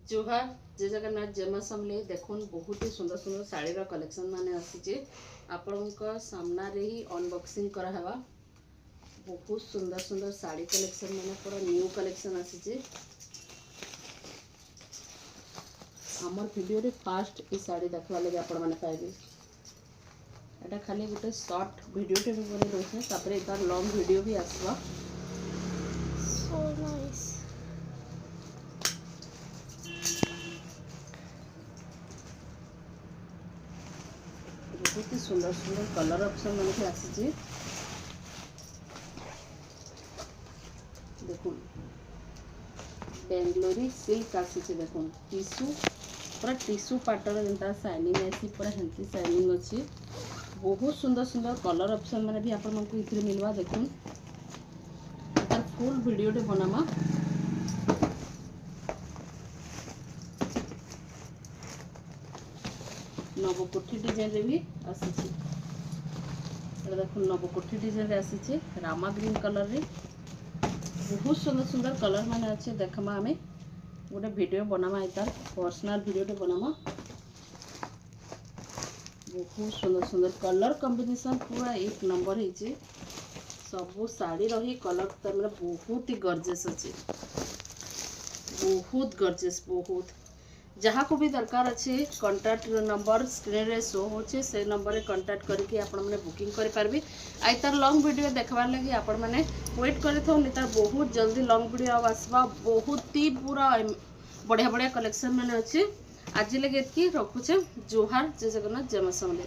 जोहार जय जगन्नाथ जय समले देखुन बहुत ही सुंदर सुंदर शाड़ी कलेक्शन माने आसीचे आपनका सामना रे ही अनबॉक्सिंग करा हवा। बहुत सुंदर सुंदर शाड़ी कलेक्शन माने पूरा न्यू कलेक्शन आसीचे। हमर वीडियो रे फास्ट ई शाड़ी देखला लगे आपण माने पाइबे। एटा खाली गोटे शॉर्ट वीडियो टे भी बने रहछे तापरे एतार लॉन्ग वीडियो भी आसवा। So nice. बहुत ही सुंदर सुंदर कलर ऑप्शन मन के आसी देखो बेंगलोरी सिल्क आसी देखो टिश्यू पूरा टिश्यू पैटर्न जेनता शाइनिंग आसी पूरा हेल्थी शाइनिंग अच्छी। बहुत सुंदर सुंदर कलर ऑप्शन माने भी आपण मन को इथरे मिलवा देखो तार फुल वीडियो टे बनामा। नवकोठी डिजाइन रे भी आसी देखो नवकोठी डिजाइन रे आसी रामा ग्रीन कलर रे बहुत सुंदर सुंदर कलर माने अच्छे देखमा हमें गोटे वीडियो बनामा इतार पर्सनल वीडियो टे बनामा। बहुत सुंदर सुंदर कलर कॉम्बिनेशन पूरा एक नंबर है। सबू शाड़ी रही कलर तमरे बहुत ही गॉर्जियस अच्छे बहुत गॉर्जियस बहुत जहाँ को भी दरकार अच्छे कांटेक्ट नंबर स्क्रीन रे शो होचे से नंबर रे कांटेक्ट करके आपण माने बुकिंग करि पारबे। आई तार लॉन्ग वीडियो देखबार लगी आपण माने वेट करि थौ नि तार बहुत जल्दी लॉन्ग वीडियो आसबा। बहुत ही पूरा बढ़िया बढ़िया कलेक्शन माने अच्छे। आज लगे एतकी रखुचे। जोहार जय जगन्नाथ जय मां समले।